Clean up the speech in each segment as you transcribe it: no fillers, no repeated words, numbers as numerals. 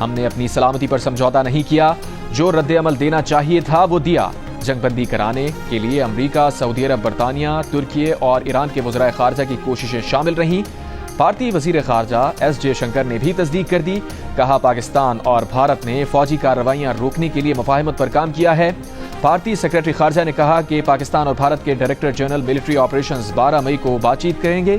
ہم نے اپنی سلامتی پر سمجھوتا نہیں کیا، جو رد عمل دینا چاہیے تھا وہ دیا۔ جنگ بندی کرانے کے لیے امریکہ، سعودی عرب، برطانیہ، ترکی اور ایران کے وزرائے خارجہ کی کوششیں شامل رہیں۔ بھارتی وزیر خارجہ ایس جے شنکر نے بھی تصدیق کر دی، کہا پاکستان اور بھارت نے فوجی کارروائیاں روکنے کے لیے مفاہمت پر کام کیا ہے۔ بھارتی سیکرٹری خارجہ نے کہا کہ پاکستان اور بھارت کے ڈائریکٹر جنرل ملٹری آپریشنز 12 مئی کو بات چیت کریں گے۔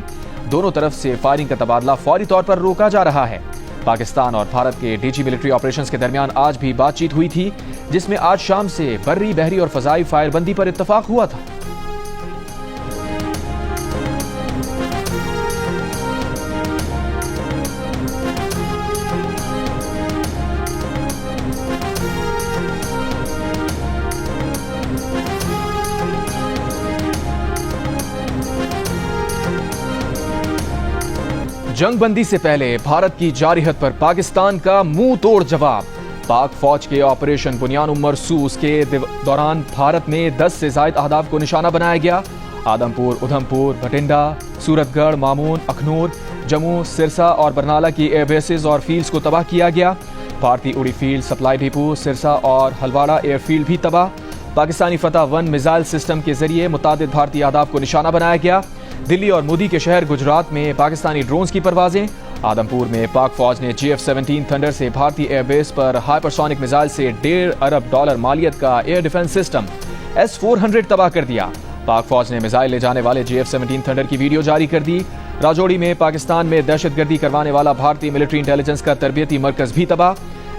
دونوں طرف سے فائرنگ کا تبادلہ فوری طور پر روکا جا رہا ہے۔ پاکستان اور بھارت کے ڈی جی ملٹری آپریشنز کے درمیان آج بھی بات چیت ہوئی تھی، جس میں آج شام سے بری، بحری اور فضائی فائر بندی پر اتفاق ہوا تھا۔ جنگ بندی سے پہلے بھارت کی جارحیت پر پاکستان کا منہ توڑ جواب۔ پاک فوج کے آپریشن بنیان مرصوص کے دوران بھارت میں 10 سے زائد اہداف کو نشانہ بنایا گیا۔ آدم پور، ادھم پور، بھٹنڈا، سورت گڑھ، مامون، اکھنور، جموں، سرسا اور برنالہ کی ایئر بیسز اور فیلڈز کو تباہ کیا گیا۔ بھارتی اڑی فیلڈ، سپلائی ڈپو، سرسا اور ہلواڑہ ایئر فیلڈ بھی تباہ۔ پاکستانی فتح 1 میزائل سسٹم کے ذریعے متعدد بھارتی اہداف کو نشانہ بنایا گیا۔ دلی اور مودی کے شہر گجرات میں پاکستانی ڈرونز کی پروازیں۔ آدم پور میں پاک فوج نے GF-17 تھنڈر سے بھارتی ایئر بیس پر ہائپرسونک میزائل سے $1.5 ارب مالیت کا ایئر ڈیفنس سسٹم S-400 تباہ کر دیا۔ پاک فوج نے میزائل لے جانے والے GF-17 تھنڈر کی ویڈیو جاری کر دی۔ راجوڑی میں پاکستان میں دہشت گردی کروانے والا بھارتی ملٹری انٹیلیجنس کا تربیتی مرکز بھی تباہ۔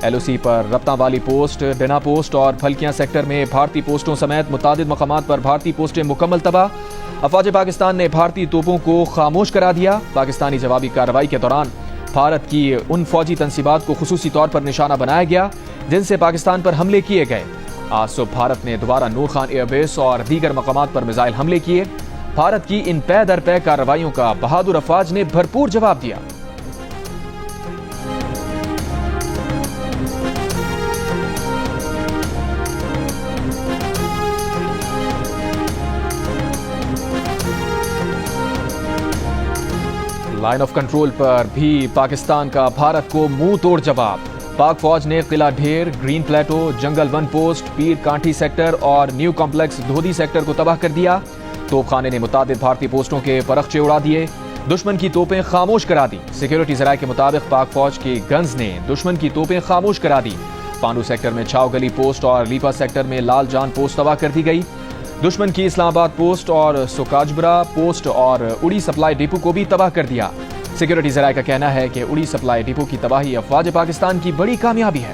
LOC پر رپتاں والی پوسٹ، ڈینا پوسٹ اور پھلکیاں سیکٹر میں بھارتی پوسٹوں سمیت متعدد مقامات پر بھارتی پوسٹیں مکمل تباہ۔ افواج پاکستان نے بھارتی توپوں کو خاموش کرا دیا۔ پاکستانی جوابی کارروائی کے دوران بھارت کی ان فوجی تنصیبات کو خصوصی طور پر نشانہ بنایا گیا جن سے پاکستان پر حملے کیے گئے۔ آج صبح بھارت نے دوبارہ نور خان ایئر بیس اور دیگر مقامات پر میزائل حملے کیے۔ بھارت کی ان پے در پے کارروائیوں کا بہادر افواج نے بھرپور جواب دیا۔ لائن آف کنٹرول پر بھی پاکستان کا بھارت کو منہ توڑ جواب۔ پاک فوج نے قلعہ ڈھیر، گرین پلیٹو، جنگل 1 پوسٹ، پیر کانٹھی سیکٹر اور نیو کمپلیکس دھودی سیکٹر کو تباہ کر دیا۔ توپ خانے نے متعدد بھارتی پوسٹوں کے پرخچے اڑا دیے۔ دشمن کی توپیں خاموش کرا دی۔ سیکیورٹی ذرائع کے مطابق پاک فوج کے گنز نے دشمن کی توپیں خاموش کرا دی۔ پانڈو سیکٹر میں چھاؤ گلی پوسٹ اور لیپا سیکٹر میں لال جان پوسٹ تباہ کر دی گئی۔ دشمن کی اسلام آباد پوسٹ اور سوکاجبرا پوسٹ اور اڑی سپلائی ڈپو کو بھی تباہ کر دیا۔ سیکیورٹی ذرائع کا کہنا ہے کہ اڑی سپلائی ڈپو کی تباہی افواج پاکستان کی بڑی کامیابی ہے۔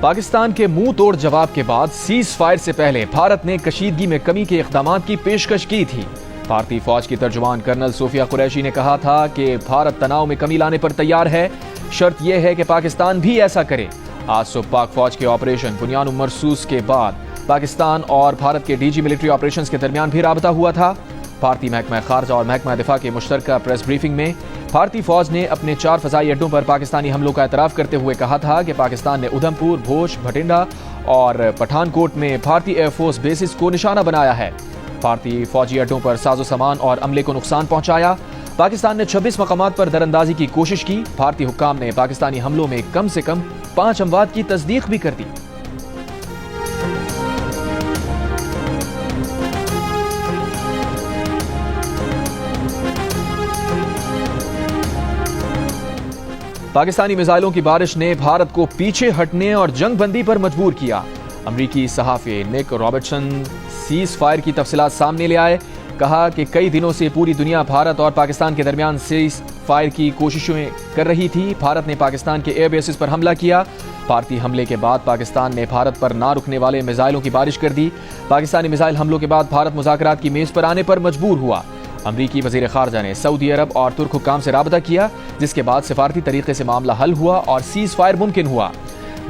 پاکستان کے منہ توڑ جواب کے بعد سیز فائر سے پہلے بھارت نے کشیدگی میں کمی کے اقدامات کی پیشکش کی تھی۔ بھارتی فوج کی ترجمان کرنل صوفیہ قریشی نے کہا تھا کہ بھارت تناؤ میں کمی لانے پر تیار ہے، شرط یہ ہے کہ پاکستان بھی ایسا کرے۔ آج صبح پاک فوج کے آپریشن بنیان مرصوص کے بعد پاکستان اور بھارت کے ڈی جی ملٹری آپریشنز کے درمیان بھی رابطہ ہوا تھا۔ بھارتی محکمہ خارجہ اور محکمہ دفاع کے مشترکہ پریس بریفنگ میں بھارتی فوج نے اپنے 4 فضائی اڈوں پر پاکستانی حملوں کا اعتراف کرتے ہوئے کہا تھا کہ پاکستان نے ادھم پور، بھوج، بھٹنڈا اور پٹھان کوٹ میں بھارتی ایئر فورس بیسز کو نشانہ بنایا ہے۔ بھارتی فوجی اڈوں پر ساز و سامان اور عملے کو نقصان پہنچایا۔ پاکستان نے 26 مقامات پر دراندازی کی کوشش کی۔ بھارتی حکام نے پاکستانی حملوں میں کم سے کم 5 اموات کی تصدیق بھی کر دی۔ پاکستانی میزائلوں کی بارش نے بھارت کو پیچھے ہٹنے اور جنگ بندی پر مجبور کیا۔ امریکی صحافی نک رابرٹسن سیز فائر کی تفصیلات سامنے لے آئے، کہا کہ کئی دنوں سے پوری دنیا بھارت اور پاکستان کے درمیان سیز فائر کی کوششیں کر رہی تھی۔ بھارت نے پاکستان کے ایئر بیسز پر حملہ کیا۔ بھارتی حملے کے بعد پاکستان نے بھارت پر نہ رکنے والے میزائلوں کی بارش کر دی۔ پاکستانی میزائل حملوں کے بعد بھارت مذاکرات کی میز پر آنے پر مجبور ہوا۔ امریکی وزیر خارجہ نے سعودی عرب اور ترک حکام سے رابطہ کیا، جس کے بعد سفارتی طریقے سے معاملہ حل ہوا اور سیز فائر ممکن ہوا۔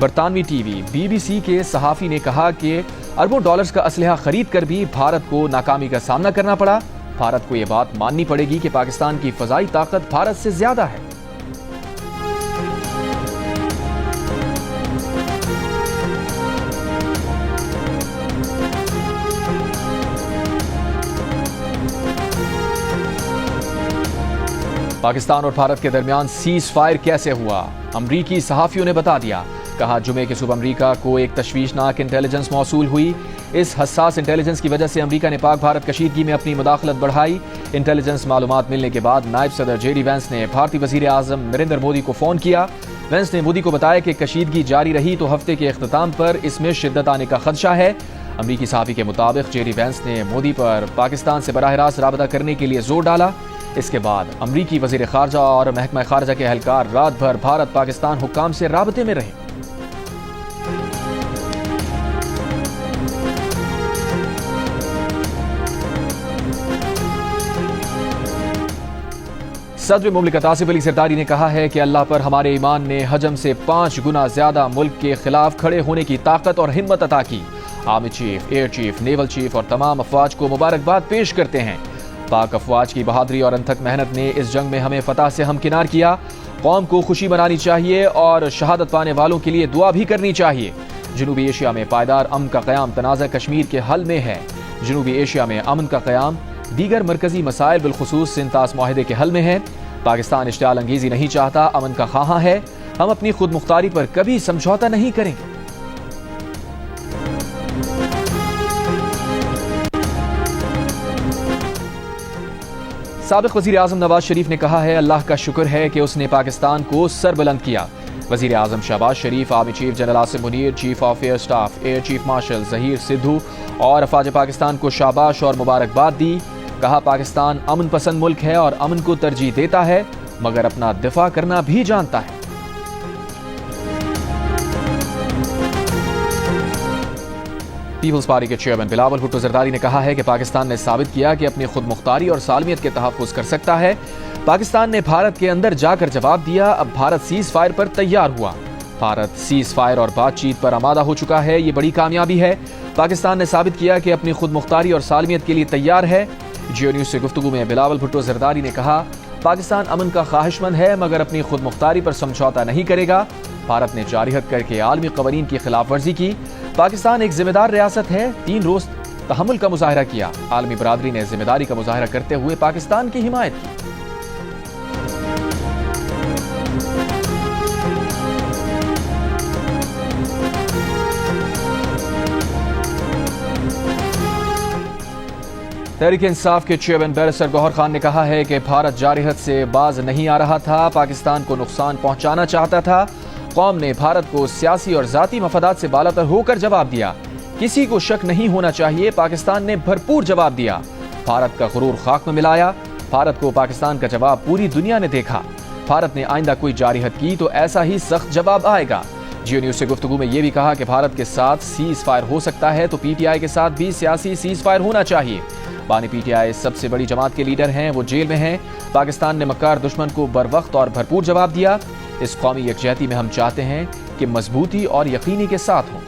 برطانوی ٹی وی BBC کے صحافی نے کہا کہ اربوں ڈالرز کا اسلحہ خرید کر بھی بھارت کو ناکامی کا سامنا کرنا پڑا۔ بھارت کو یہ بات ماننی پڑے گی کہ پاکستان کی فضائی طاقت بھارت سے زیادہ ہے۔ پاکستان اور بھارت کے درمیان سیز فائر کیسے ہوا؟ امریکی صحافیوں نے بتا دیا۔ کہا جمعے کی صبح امریکہ کو ایک تشویشناک انٹیلیجنس موصول ہوئی۔ اس حساس انٹیلیجنس کی وجہ سے امریکہ نے پاک بھارت کشیدگی میں اپنی مداخلت بڑھائی۔ انٹیلیجنس معلومات ملنے کے بعد نائب صدر جے ڈی وینس نے بھارتی وزیر اعظم نریندر مودی کو فون کیا۔ وینس نے مودی کو بتایا کہ کشیدگی جاری رہی تو ہفتے کے اختتام پر اس میں شدت آنے کا خدشہ ہے۔ امریکی صحافی کے مطابق جے ڈی وینس نے مودی پر پاکستان سے براہ راست رابطہ کرنے کے لیے زور ڈالا۔ اس کے بعد امریکی وزیر خارجہ اور محکمہ خارجہ کے اہلکار رات بھر بھارت پاکستان حکام سے رابطے میں رہے۔ صدر مملکت آصف علی زرداری نے کہا ہے کہ اللہ پر ہمارے ایمان نے حجم سے 5 گنا زیادہ ملک کے خلاف کھڑے ہونے کی طاقت اور ہمت عطا کی۔ Army chief, air chief, naval chief اور تمام افواج کو مبارکباد پیش کرتے ہیں۔ پاک افواج کی بہادری اور انتھک محنت نے اس جنگ میں ہمیں فتح سے ہمکنار کیا۔ قوم کو خوشی منانی چاہیے اور شہادت پانے والوں کے لیے دعا بھی کرنی چاہیے۔ جنوبی ایشیا میں پائیدار امن کا قیام تنازع کشمیر کے حل میں ہے۔ جنوبی ایشیا میں امن کا قیام دیگر مرکزی مسائل بالخصوص سنتاس معاہدے کے حل میں ہے۔ پاکستان اشتعال انگیزی نہیں چاہتا، امن کا خواہاں ہے۔ ہم اپنی خود مختاری پر کبھی سمجھوتا نہیں کریں گے۔ سابق وزیر اعظم نواز شریف نے کہا ہے اللہ کا شکر ہے کہ اس نے پاکستان کو سر بلند کیا۔ وزیر اعظم Shehbaz Sharif, army chief general Asim Munir, chief of air staff air chief marshal Zaheer Sidhu اور افواج پاکستان کو شاباش اور مبارکباد دی۔ کہا پاکستان امن پسند ملک ہے اور امن کو ترجیح دیتا ہے مگر اپنا دفاع کرنا بھی جانتا ہے۔ پیپلز پارٹی کے چیئرمین بلاول بھٹو زرداری نے کہا ہے کہ پاکستان نے ثابت کیا کہ اپنی خود مختاری اور سالمیت کے تحفظ کر سکتا ہے۔ پاکستان نے بھارت کے اندر جا کر جواب دیا، اب بھارت سیز فائر پر تیار ہوا۔ بھارت سیز فائر اور بات چیت پر آمادہ ہو چکا ہے، یہ بڑی کامیابی ہے۔ پاکستان نے ثابت کیا کہ اپنی خود مختاری اور سالمیت کے لیے تیار ہے۔ جیو نیوز سے گفتگو میں بلاول بھٹو زرداری نے کہا پاکستان امن کا خواہش مند ہے مگر اپنی خود مختاری پر سمجھوتا نہیں کرے گا۔ بھارت نے جارحیت کر کے عالمی قوانین کی خلاف ورزی کی۔ پاکستان ایک ذمہ دار ریاست ہے، 3 روز تحمل کا مظاہرہ کیا۔ عالمی برادری نے ذمہ داری کا مظاہرہ کرتے ہوئے پاکستان کی حمایت کی۔ تحریک انصاف کے چیئرمین بیرسٹر گوہر خان نے کہا ہے کہ بھارت جارحیت سے باز نہیں آ رہا تھا، پاکستان کو نقصان پہنچانا چاہتا تھا۔ قوم نے بھارت کو سیاسی اور ذاتی مفادات سے بالاتر ہو کر جواب دیا۔ کسی کو شک نہیں ہونا چاہیے، پاکستان نے بھرپور جواب دیا۔ بھارت کا غرور خاک میں ملایا۔ بھارت کو پاکستان کا جواب پوری دنیا نے دیکھا۔ بھارت نے آئندہ کوئی جارحیت کی تو ایسا ہی سخت جواب آئے گا۔ جیو نیوز سے گفتگو میں یہ بھی کہا کہ بھارت کے ساتھ سیز فائر ہو سکتا ہے تو پی ٹی آئی کے ساتھ بھی سیاسی سیز فائر ہونا چاہیے۔ بانی پی ٹی آئی سب سے بڑی جماعت کے لیڈر ہیں، وہ جیل میں ہیں۔ پاکستان نے مکار دشمن کو بروقت اور بھرپور جواب دیا۔ اس قومی یکجہتی میں ہم چاہتے ہیں کہ مضبوطی اور یقینی کے ساتھ ہوں۔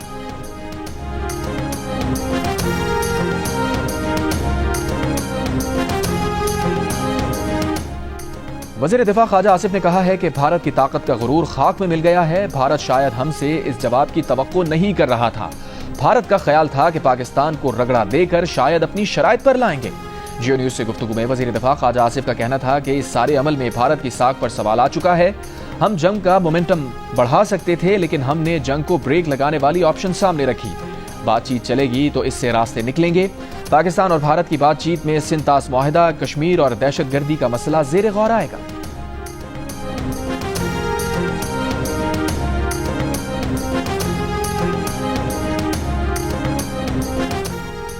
وزیر دفاع خواجہ آصف نے کہا ہے کہ بھارت کی طاقت کا غرور خاک میں مل گیا ہے۔ بھارت شاید ہم سے اس جواب کی توقع نہیں کر رہا تھا۔ بھارت کا خیال تھا کہ پاکستان کو رگڑا دے کر شاید اپنی شرائط پر لائیں گے۔ جیو نیوز سے گفتگو میں وزیر دفاع خواجہ آصف کا کہنا تھا کہ اس سارے عمل میں بھارت کی ساکھ پر سوال آ چکا ہے۔ ہم جنگ کا مومنٹم بڑھا سکتے تھے لیکن ہم نے جنگ کو بریک لگانے والی آپشن سامنے رکھی۔ بات چیت چلے گی تو اس سے راستے نکلیں گے۔ پاکستان اور بھارت کی بات چیت میں سنتاس معاہدہ، کشمیر اور دہشت گردی کا مسئلہ زیر غور آئے گا۔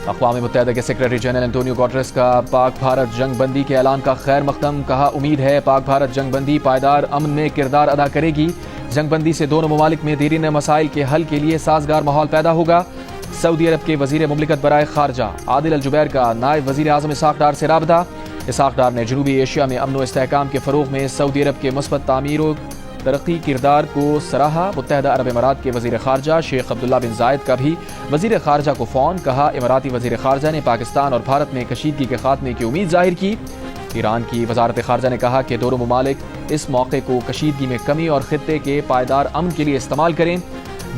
اقوام متحدہ کے سیکرٹری جنرل انٹونیو گوٹریس کا پاک بھارت جنگ بندی کے اعلان کا خیر مقدم۔ کہا امید ہے پاک بھارت جنگ بندی پائیدار امن میں کردار ادا کرے گی۔ جنگ بندی سے دونوں ممالک میں دیرینہ مسائل کے حل کے لیے سازگار ماحول پیدا ہوگا۔ سعودی عرب کے وزیر مملکت برائے خارجہ عادل الجبیر کا نائب وزیر اعظم اسحاق ڈار سے رابطہ۔ اسحاق ڈار نے جنوبی ایشیا میں امن و استحکام کے فروغ میں سعودی عرب کے مثبت تعمیر و ترقی کردار کو سراہا۔ متحدہ عرب امارات کے وزیر خارجہ شیخ عبداللہ بن زائد کا بھی وزیر خارجہ کو فون۔ کہا اماراتی وزیر خارجہ نے پاکستان اور بھارت میں کشیدگی کے خاتمے کی امید ظاہر کی۔ ایران کی وزارت خارجہ نے کہا کہ دونوں ممالک اس موقع کو کشیدگی میں کمی اور خطے کے پائیدار امن کے لیے استعمال کریں۔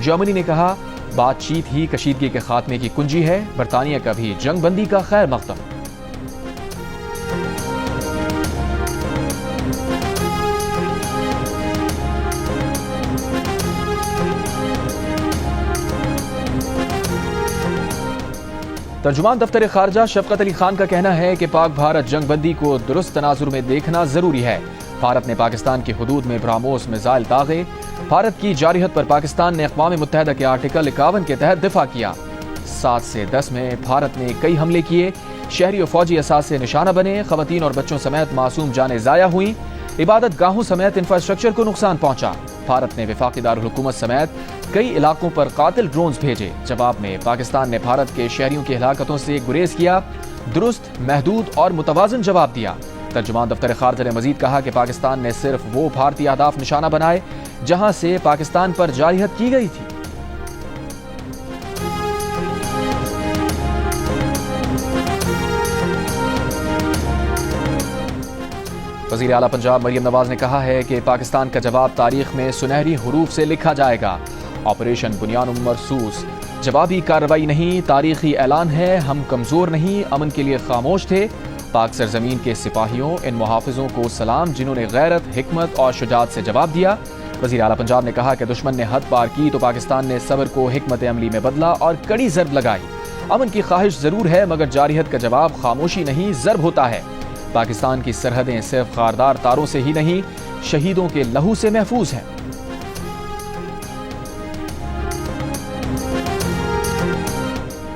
جرمنی نے کہا بات چیت ہی کشیدگی کے خاتمے کی کنجی ہے۔ برطانیہ کا بھی جنگ بندی کا خیر مقدم۔ ترجمان دفتر خارجہ شفقت علی خان کا کہنا ہے کہ پاک بھارت جنگ بندی کو درست تناظر میں دیکھنا ضروری ہے۔ بھارت نے پاکستان کی حدود میں براموس میزائل داغے۔ بھارت کی جارحیت پر پاکستان نے اقوام متحدہ کے آرٹیکل 51 کے تحت دفاع کیا۔ 7 سے 10 میں بھارت نے کئی حملے کیے، شہری و فوجی اثاثے نشانہ بنے، خواتین اور بچوں سمیت معصوم جانیں ضائع ہوئیں، عبادت گاہوں سمیت انفراسٹرکچر کو نقصان پہنچا۔ بھارت نے وفاقی دارالحکومت سمیت کئی علاقوں پر قاتل ڈرونز بھیجے۔ جواب میں پاکستان نے بھارت کے شہریوں کی ہلاکتوں سے گریز کیا، درست، محدود اور متوازن جواب دیا۔ ترجمان دفتر خارجہ نے مزید کہا کہ پاکستان نے صرف وہ بھارتی اہداف نشانہ بنائے جہاں سے پاکستان پر جارحیت کی گئی تھی۔ وزیر اعلیٰ پنجاب مریم نواز نے کہا ہے کہ پاکستان کا جواب تاریخ میں سنہری حروف سے لکھا جائے گا۔ آپریشن بنیان مرصوص جوابی کارروائی نہیں، تاریخی اعلان ہے، ہم کمزور نہیں، امن کے لیے خاموش تھے۔ پاک سرزمین کے سپاہیوں، ان محافظوں کو سلام جنہوں نے غیرت، حکمت اور شجاعت سے جواب دیا۔ وزیر اعلیٰ پنجاب نے کہا کہ دشمن نے حد پار کی تو پاکستان نے صبر کو حکمت عملی میں بدلا اور کڑی ضرب لگائی۔ امن کی خواہش ضرور ہے مگر جارحیت کا جواب خاموشی نہیں، ضرب ہوتا ہے۔ پاکستان کی سرحدیں صرف خاردار تاروں سے ہی نہیں، شہیدوں کے لہو سے محفوظ ہیں۔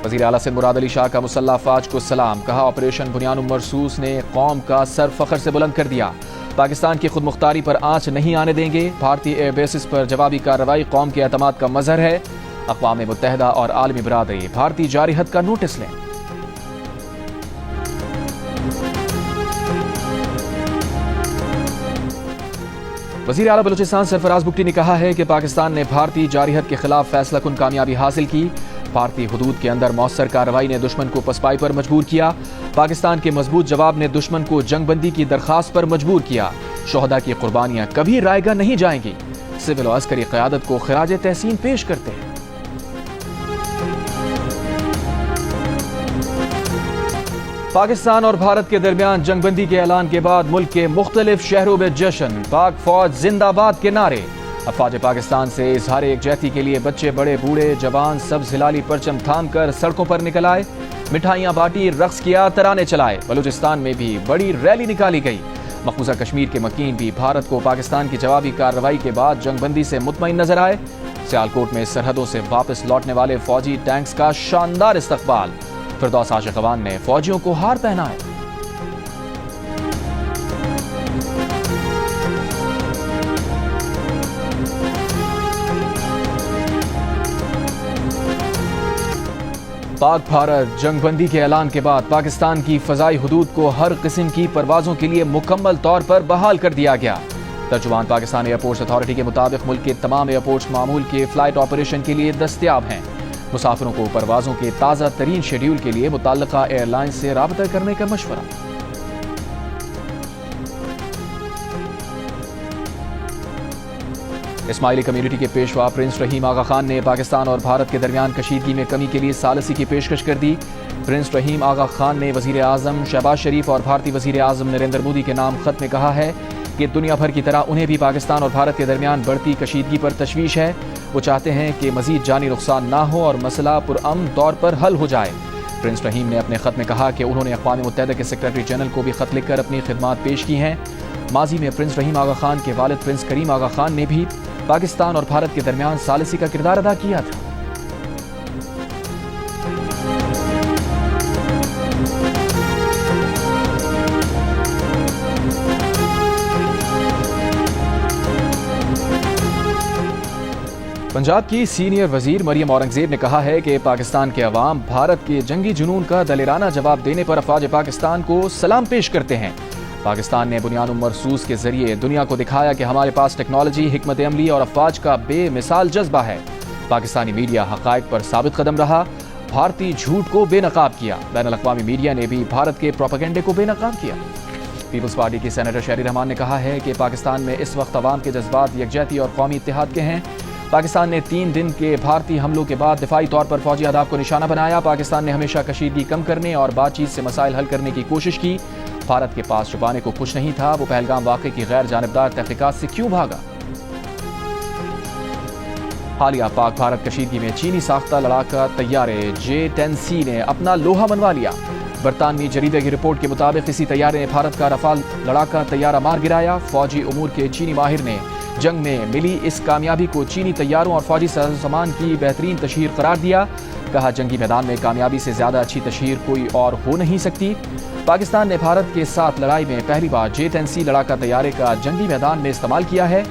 وزیر اعلیٰ سندھ مراد علی شاہ کا مسلح افواج کو سلام، کہا آپریشن بنیان مرصوص نے قوم کا سر فخر سے بلند کر دیا۔ پاکستان کی خود مختاری پر آنچ نہیں آنے دیں گے۔ بھارتی ایئر بیسز پر جوابی کارروائی قوم کے اعتماد کا مظہر ہے۔ اقوام متحدہ اور عالمی برادری بھارتی جارحیت کا نوٹس لیں۔ وزیر اعلیٰ بلوچستان سرفراز بگٹی نے کہا ہے کہ پاکستان نے بھارتی جارحیت کے خلاف فیصلہ کن کامیابی حاصل کی۔ بھارتی حدود کے اندر مؤثر کارروائی نے دشمن کو پسپائی پر مجبور کیا۔ پاکستان کے مضبوط جواب نے دشمن کو جنگ بندی کی درخواست پر مجبور کیا۔ شہداء کی قربانیاں کبھی رائیگاں نہیں جائیں گی۔ سول و عسکری قیادت کو خراج تحسین پیش کرتے ہیں۔ پاکستان اور بھارت کے درمیان جنگ بندی کے اعلان کے بعد ملک کے مختلف شہروں میں جشن، پاک فوج زندہ باد کے نعرے۔ افواج پاکستان سے اظہار یکجہتی کے لیے بچے بڑے بوڑھے جوان سبز ہلالی پرچم تھام کر سڑکوں پر نکل آئے، مٹھائیاں بانٹی، رقص کیا، ترانے چلائے۔ بلوچستان میں بھی بڑی ریلی نکالی گئی۔ مقبوضہ کشمیر کے مکین بھی بھارت کو پاکستان کی جوابی کارروائی کے بعد جنگ بندی سے مطمئن نظر آئے۔ سیالکوٹ میں سرحدوں سے واپس لوٹنے والے فوجی ٹینکس کا شاندار استقبال۔ فردوس عاشقوان نے فوجیوں کو ہار پہنائے۔ پاک بھارت جنگ بندی کے اعلان کے بعد پاکستان کی فضائی حدود کو ہر قسم کی پروازوں کے لیے مکمل طور پر بحال کر دیا گیا۔ ترجمان پاکستان ایئرپورٹس اتھارٹی کے مطابق ملک کے تمام ایئرپورٹس معمول کے فلائٹ آپریشن کے لیے دستیاب ہیں۔ مسافروں کو پروازوں کے تازہ ترین شیڈول کے لیے متعلقہ ایئر لائن سے رابطہ کرنے کا مشورہ۔ اسماعیلی کمیونٹی کے پیشوا پرنس رحیم آغا خان نے پاکستان اور بھارت کے درمیان کشیدگی میں کمی کے لیے ثالثی کی پیشکش کر دی۔ پرنس رحیم آغا خان نے وزیر اعظم شہباز شریف اور بھارتی وزیر اعظم نریندر مودی کے نام خط میں کہا ہے کہ دنیا بھر کی طرح انہیں بھی پاکستان اور بھارت کے درمیان بڑھتی کشیدگی پر تشویش ہے۔ وہ چاہتے ہیں کہ مزید جانی نقصان نہ ہو اور مسئلہ پرامن طور پر حل ہو جائے۔ پرنس رحیم نے اپنے خط میں کہا کہ انہوں نے اقوام متحدہ کے سیکرٹری جنرل کو بھی خط لکھ کر اپنی خدمات پیش کی ہیں۔ ماضی میں پرنس رحیم آغا خان کے والد پرنس کریم آغا خان نے بھی پاکستان اور بھارت کے درمیان ثالثی کا کردار ادا کیا تھا۔ پنجاب کی سینئر وزیر مریم اورنگزیب نے کہا ہے کہ پاکستان کے عوام بھارت کے جنگی جنون کا دلیرانہ جواب دینے پر افواج پاکستان کو سلام پیش کرتے ہیں۔ پاکستان نے بنیان مرصوص کے ذریعے دنیا کو دکھایا کہ ہمارے پاس ٹیکنالوجی، حکمت عملی اور افواج کا بے مثال جذبہ ہے۔ پاکستانی میڈیا حقائق پر ثابت قدم رہا، بھارتی جھوٹ کو بے نقاب کیا۔ بین الاقوامی میڈیا نے بھی بھارت کے پروپیگنڈے کو بے نقاب کیا۔ پیپلز پارٹی کی سینیٹر شہری رحمان نے کہا ہے کہ پاکستان میں اس وقت عوام کے جذبات یکجہتی اور قومی اتحاد کے ہیں۔ پاکستان نے 3 دن کے بھارتی حملوں کے بعد دفاعی طور پر فوجی اہداف کو نشانہ بنایا۔ پاکستان نے ہمیشہ کشیدگی کم کرنے اور بات چیت سے مسائل حل کرنے کی کوشش کی۔ بھارت کے پاس چھپانے کو کچھ نہیں تھا، وہ پہلگام واقعے کی غیر جانبدار تحقیقات سے کیوں بھاگا؟ حالیہ پاک بھارت کشیدگی میں چینی ساختہ لڑاکا طیارے J-10C نے اپنا لوہا منوا لیا۔ برطانوی جریدے کی رپورٹ کے مطابق اسی طیارے نے بھارت کا رفال لڑاکا طیارہ مار گرایا۔ فوجی امور کے چینی ماہر نے جنگ میں ملی اس کامیابی کو چینی طیاروں اور فوجی سامان کی بہترین تشہیر قرار دیا۔ کہا جنگی میدان میں کامیابی سے زیادہ اچھی تشہیر کوئی اور ہو نہیں سکتی۔ پاکستان نے بھارت کے ساتھ لڑائی میں پہلی بار J-10C لڑاکا طیارے کا جنگی میدان میں استعمال کیا ہے۔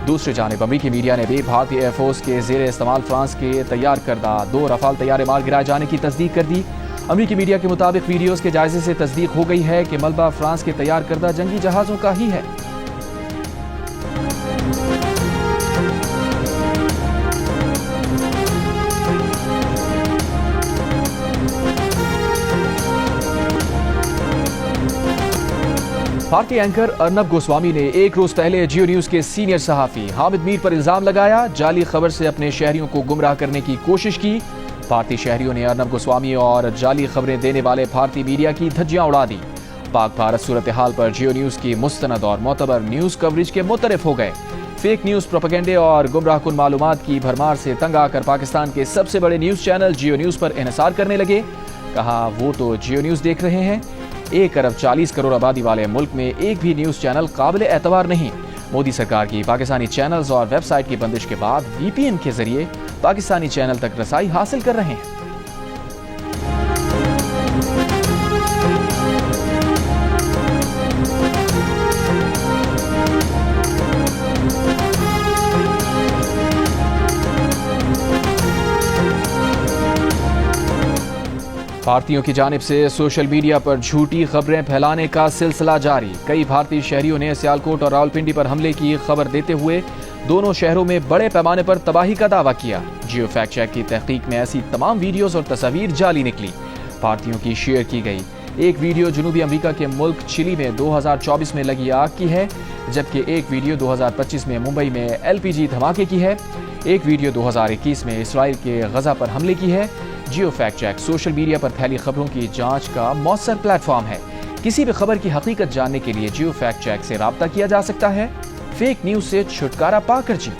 دوسری جانب امریکی میڈیا نے بھی بھارتی ایئر فورس کے زیر استعمال فرانس کے تیار کردہ 2 رفال طیارے مار گرائے جانے کی تصدیق کر دی۔ امریکی میڈیا کے مطابق ویڈیوز کے جائزے سے تصدیق ہو گئی ہے کہ ملبہ فرانس کے تیار کردہ جنگی جہازوں کا ہی ہے۔ بھارتی اینکر ارنب گوسوامی نے ایک روز پہلے جیو نیوز کے سینئر صحافی حامد میر پر الزام لگایا، جعلی خبر سے اپنے شہریوں کو گمراہ کرنے کی کوشش کی۔ بھارتی شہریوں نے ارنب گوسوامی اور جعلی خبریں دینے والے بھارتی میڈیا کی دھجیاں اڑا دی۔ پاک بھارت صورتحال پر جیو نیوز کی مستند اور معتبر نیوز کوریج کے مترف ہو گئے۔ فیک نیوز، پروپیگنڈے اور گمراہ کن معلومات کی بھرمار سے تنگ آ کر پاکستان کے سب سے بڑے نیوز چینل جیو نیوز پر انحصار کرنے لگے۔ کہا وہ تو جیو نیوز دیکھ رہے ہیں۔ 1 ارب 40 کروڑ آبادی والے ملک میں ایک بھی نیوز چینل قابل اعتبار نہیں۔ مودی سرکار کی پاکستانی چینلز اور ویب سائٹ کی بندش کے بعد VPN کے ذریعے پاکستانی چینل تک رسائی حاصل کر رہے ہیں۔ بھارتیوں کی جانب سے سوشل میڈیا پر جھوٹی خبریں پھیلانے کا سلسلہ جاری۔ کئی بھارتی شہریوں نے سیالکوٹ اور راولپنڈی پر حملے کی خبر دیتے ہوئے دونوں شہروں میں بڑے پیمانے پر تباہی کا دعویٰ کیا۔ جیو فیکٹ چیک کی تحقیق میں ایسی تمام ویڈیوز اور تصاویر جعلی نکلی، بھارتیوں کی شیئر کی گئی۔ ایک ویڈیو جنوبی امریکہ کے ملک چلی میں 2024 میں لگی آگ کی ہے، جبکہ ایک ویڈیو 2025 میں ممبئی میں LPG دھماکے کی ہے۔ ایک ویڈیو 2021 میں اسرائیل کے غزہ پر حملے کی ہے۔ Geo fact check social media پر پھیلی خبروں کی جانچ کا مؤثر پلیٹ فارم ہے۔ کسی بھی خبر کی حقیقت جاننے کے لیے جیو فیکٹ چیک سے رابطہ کیا جا سکتا ہے۔ فیک نیوز سے چھٹکارا پا کر جی